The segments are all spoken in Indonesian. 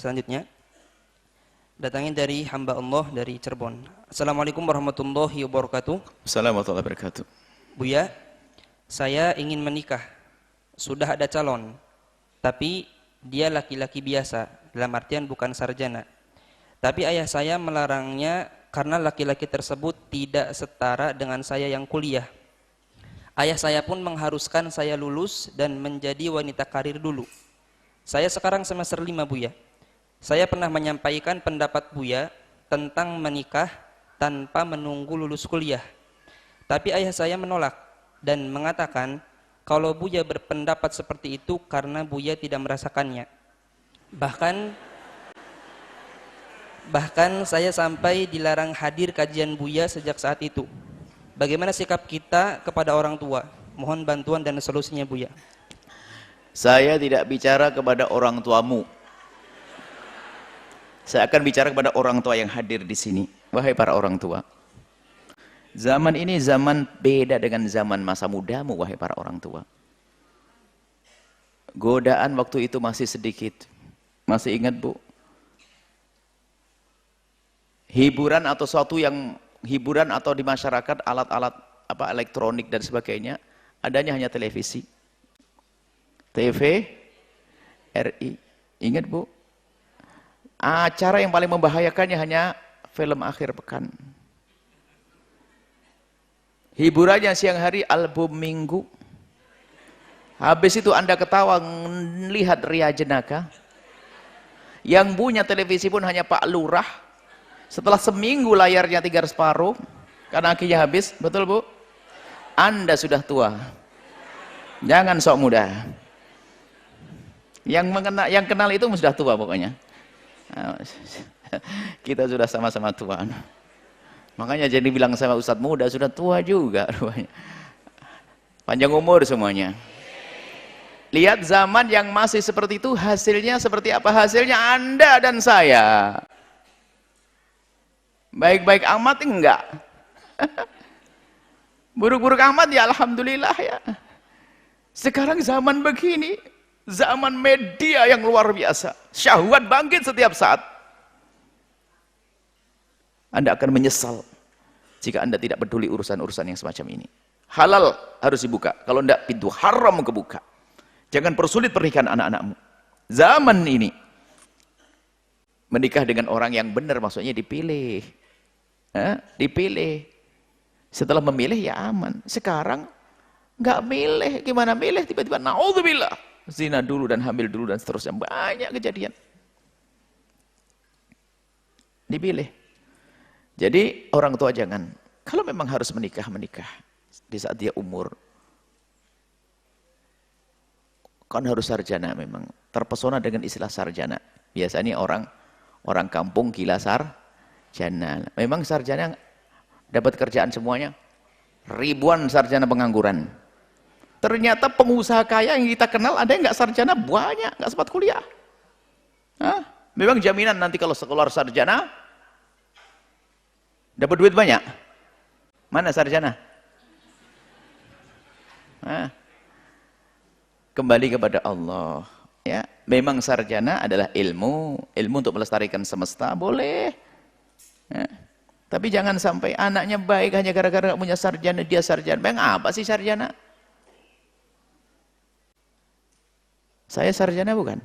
selanjutnya. Datangnya dari hamba Allah dari Cirebon. Assalamualaikum warahmatullahi wabarakatuh. Assalamualaikum warahmatullahi wabarakatuh. Buya, saya ingin menikah. Sudah ada calon, tapi dia laki-laki biasa, dalam artian bukan sarjana. Tapi ayah saya melarangnya karena laki-laki tersebut tidak setara dengan saya yang kuliah. Ayah saya pun mengharuskan saya lulus dan menjadi wanita karir dulu. Saya sekarang semester 5, Buya. Saya pernah menyampaikan pendapat Buya tentang menikah tanpa menunggu lulus kuliah. Tapi ayah saya menolak dan mengatakan kalau Buya berpendapat seperti itu karena Buya tidak merasakannya. Bahkan saya sampai dilarang hadir kajian Buya sejak saat itu. Bagaimana sikap kita kepada orang tua? Mohon bantuan dan solusinya, Buya. Saya tidak bicara kepada orang tuamu. Saya akan bicara kepada orang tua yang hadir di sini. Wahai para orang tua, zaman ini zaman beda dengan zaman masa mudamu, wahai para orang tua. Godaan waktu itu masih sedikit. Masih ingat, Bu? Hiburan atau suatu yang hiburan atau di masyarakat alat-alat apa elektronik dan sebagainya, adanya hanya televisi, TV, RI. Ingat, Bu? Acara yang paling membahayakannya hanya film akhir pekan. Hiburannya siang hari album minggu. Habis itu Anda ketawa melihat ria jenaka. Yang punya televisi pun hanya Pak Lurah. Setelah seminggu layarnya 3/4 karena akinya habis. Betul, Bu? Anda sudah tua. Jangan sok muda. Yang kenal itu sudah tua pokoknya. Kita sudah sama-sama tua. Makanya jadi bilang sama Ustadz muda sudah tua juga rupanya. Panjang umur semuanya. Lihat zaman yang masih seperti itu, hasilnya seperti apa? Hasilnya Anda dan saya. Baik-baik amat enggak? Buruk-buruk amat ya alhamdulillah ya. Sekarang zaman begini, zaman media yang luar biasa. Syahwat bangkit setiap saat. Anda akan menyesal jika Anda tidak peduli urusan-urusan yang semacam ini. Halal harus dibuka. Kalau tidak, pintu haram kebuka. Jangan persulit pernikahan anak-anakmu. Zaman ini menikah dengan orang yang benar maksudnya dipilih. Dipilih. Setelah memilih ya aman. Sekarang nggak milih, gimana milih tiba-tiba naudzubillah zina dulu dan hamil dulu dan seterusnya, banyak kejadian. Dipilih. Jadi orang tua jangan, kalau memang harus menikah di saat dia umur, kan harus sarjana. Memang terpesona dengan istilah sarjana. Biasanya orang kampung gila sarjana. Memang sarjana dapat kerjaan semuanya. Ribuan sarjana pengangguran. Ternyata pengusaha kaya yang kita kenal ada yang nggak sarjana banyak, nggak sempat kuliah. Memang jaminan nanti kalau sekolah sarjana dapat duit banyak. Mana sarjana? Kembali kepada Allah. Ya, memang sarjana adalah ilmu untuk melestarikan semesta, boleh. Ya. Tapi jangan sampai anaknya baik hanya gara-gara punya sarjana, dia sarjana. Bang, apa sih sarjana? Saya sarjana bukan?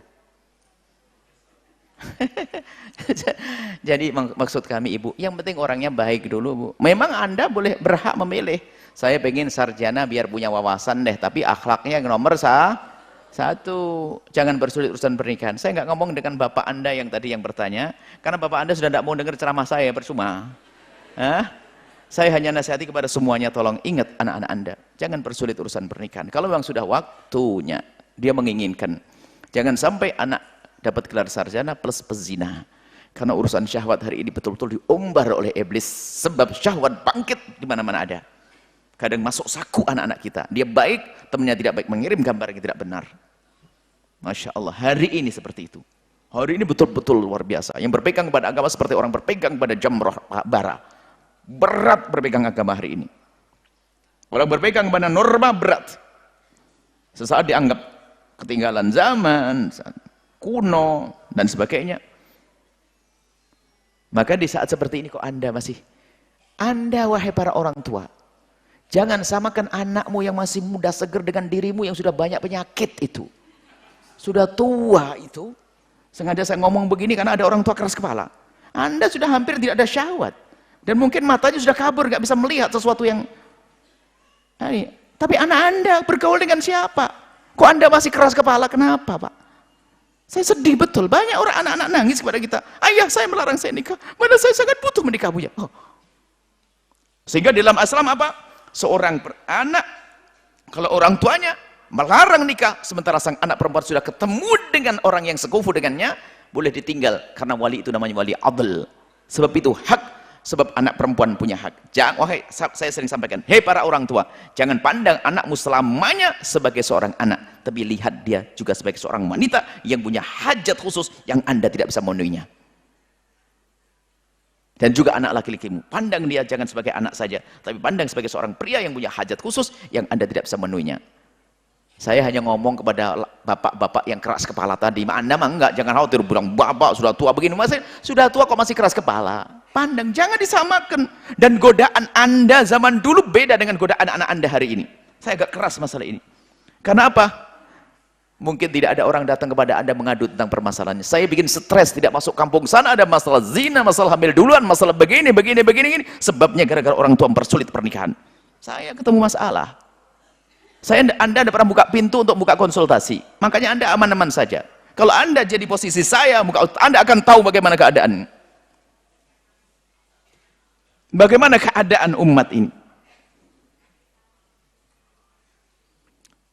Jadi maksud kami Ibu, yang penting orangnya baik dulu, Bu. Memang Anda boleh berhak memilih. Saya pengen sarjana biar punya wawasan deh, tapi akhlaknya yang nomor satu. Jangan bersulit urusan pernikahan. Saya nggak ngomong dengan bapak Anda yang tadi yang bertanya, karena bapak Anda sudah tidak mau dengar ceramah saya, percuma. Saya hanya nasihati kepada semuanya, tolong ingat anak-anak Anda, jangan bersulit urusan pernikahan. Kalau memang sudah waktunya, dia menginginkan, jangan sampai anak dapat gelar sarjana plus pezina. Karena urusan syahwat hari ini betul-betul diumbar oleh iblis. Sebab syahwat bangkit di mana-mana ada. Kadang masuk saku anak-anak kita. Dia baik, temannya tidak baik, mengirim gambar yang tidak benar. Masya Allah, hari ini seperti itu. Hari ini betul-betul luar biasa. Yang berpegang kepada agama seperti orang berpegang pada jamrah bara. Berat berpegang agama hari ini. Orang berpegang pada norma berat. Sesaat dianggap ketinggalan zaman, kuno, dan sebagainya. Maka di saat seperti ini kok Anda wahai para orang tua, jangan samakan anakmu yang masih muda seger dengan dirimu yang sudah banyak penyakit itu. Sudah tua itu. Sengaja saya ngomong begini karena ada orang tua keras kepala. Anda sudah hampir tidak ada syahwat. Dan mungkin matanya sudah kabur, nggak bisa melihat sesuatu yang... Tapi anak Anda bergaul dengan siapa? Kok Anda masih keras kepala? Kenapa, Pak? Saya sedih betul. Banyak orang anak-anak nangis kepada kita. Ayah saya melarang saya nikah. Mana saya sangat butuh menikah, Bu ya. Oh. Sehingga dalam Islam apa? Seorang anak, kalau orang tuanya melarang nikah, sementara sang anak perempuan sudah ketemu dengan orang yang sekufu dengannya, boleh ditinggal. Karena wali itu namanya wali adl. Sebab itu hak. Sebab anak perempuan punya hak. Jangan, wahai, saya sering sampaikan, hei para orang tua, jangan pandang anakmu selamanya sebagai seorang anak, tapi lihat dia juga sebagai seorang wanita yang punya hajat khusus yang Anda tidak bisa memenuhinya. Dan juga anak laki-lakimu, pandang dia jangan sebagai anak saja, tapi pandang sebagai seorang pria yang punya hajat khusus yang Anda tidak bisa memenuhinya. Saya hanya ngomong kepada bapak-bapak yang keras kepala tadi, Anda mah enggak, jangan khawatir, bilang bapak sudah tua begini, masih sudah tua kok masih keras kepala. Pandang, jangan disamakan. Dan godaan Anda zaman dulu beda dengan godaan anak Anda hari ini. Saya agak keras masalah ini. Karena apa? Mungkin tidak ada orang datang kepada Anda mengadu tentang permasalahannya. Saya bikin stres, tidak masuk kampung sana, ada masalah zina, masalah hamil duluan, masalah begini. Sebabnya gara-gara orang tua mempersulit pernikahan. Saya ketemu masalah. Anda tidak pernah buka pintu untuk buka konsultasi. Makanya Anda aman-aman saja. Kalau Anda jadi posisi saya, Anda akan tahu bagaimana keadaan. Bagaimana keadaan umat ini?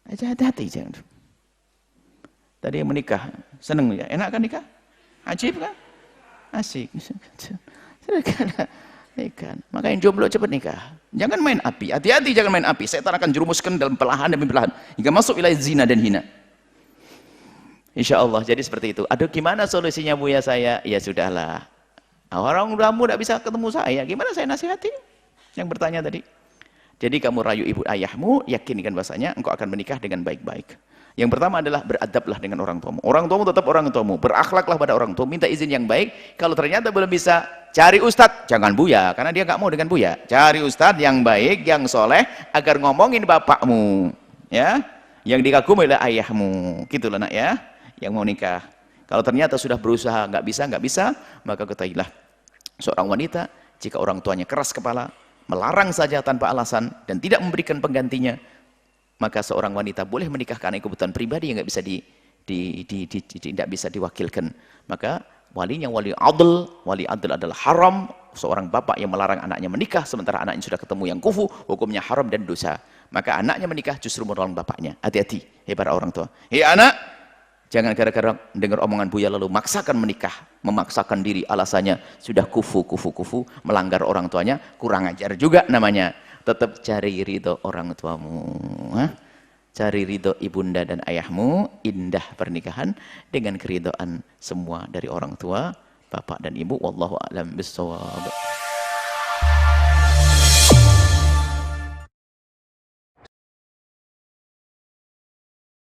Hati-hati jangan. Tadi yang menikah, seneng ya? Enak kan nikah? Ajib kan? Asik. Nikah. Maka yang jomblo cepat nikah. Jangan main api. Hati-hati jangan main api. Setan akan jerumuskan dalam perlahan demi perlahan hingga masuk wilayah zina dan hina. Insya Allah. Jadi seperti itu. Aduh, gimana solusinya Bu ya saya? Ya sudahlah. Orang udamu tidak bisa ketemu saya. Gimana saya nasihati? Yang bertanya tadi. Jadi kamu rayu ibu ayahmu, yakinkan bahasanya engkau akan menikah dengan baik-baik. Yang pertama adalah beradablah dengan orang tuamu. Orang tuamu tetap orang tuamu. Berakhlaklah pada orang tua. Minta izin yang baik. Kalau ternyata belum bisa, cari ustadz. Jangan buya, karena dia nggak mau dengan buya. Cari ustadz yang baik, yang soleh, agar ngomongin bapakmu. Ya, yang dikagumi oleh ayahmu. Gitulah nak ya, yang mau nikah. Kalau ternyata sudah berusaha nggak bisa, maka ketahuilah seorang wanita jika orang tuanya keras kepala, melarang saja tanpa alasan dan tidak memberikan penggantinya, maka seorang wanita boleh menikah karena kebutuhan pribadi yang nggak bisa tidak bisa diwakilkan. Maka walinya wali adl adalah haram. Seorang bapak yang melarang anaknya menikah sementara anaknya sudah ketemu yang kufu, hukumnya haram dan dosa. Maka anaknya menikah justru menolong bapaknya. Hati-hati, hei para orang tua. Hei anak, jangan gara-gara dengar omongan buya lalu maksakan menikah, memaksakan diri, alasannya sudah kufu, melanggar orang tuanya, kurang ajar juga namanya. Tetap cari ridho orang tuamu. Cari ridho ibunda dan ayahmu, indah pernikahan dengan keridhaan semua dari orang tua, bapak dan ibu. Wallahu a'lam bishawab.